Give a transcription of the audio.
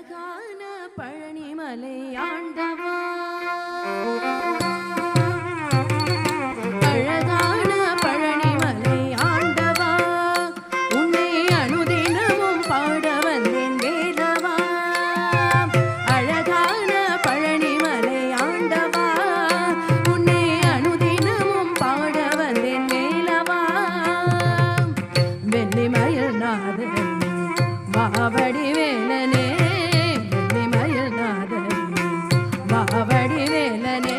அழகான பழனிமலை ஆண்டவா, அழகான பழனிமலை ஆண்டவா, உன்னை அனுதினமும் பாட வந்தேன் வேலவா. அழகான பழனிமலை ஆண்டவா, உன்னை அனுதினமும் பாட வந்தேன் வேலவா. வெள்ளிமயில் நாதன் வாவடி வேலனே, வெள்ளிமயில் நாதன் வாவடி வேலனே.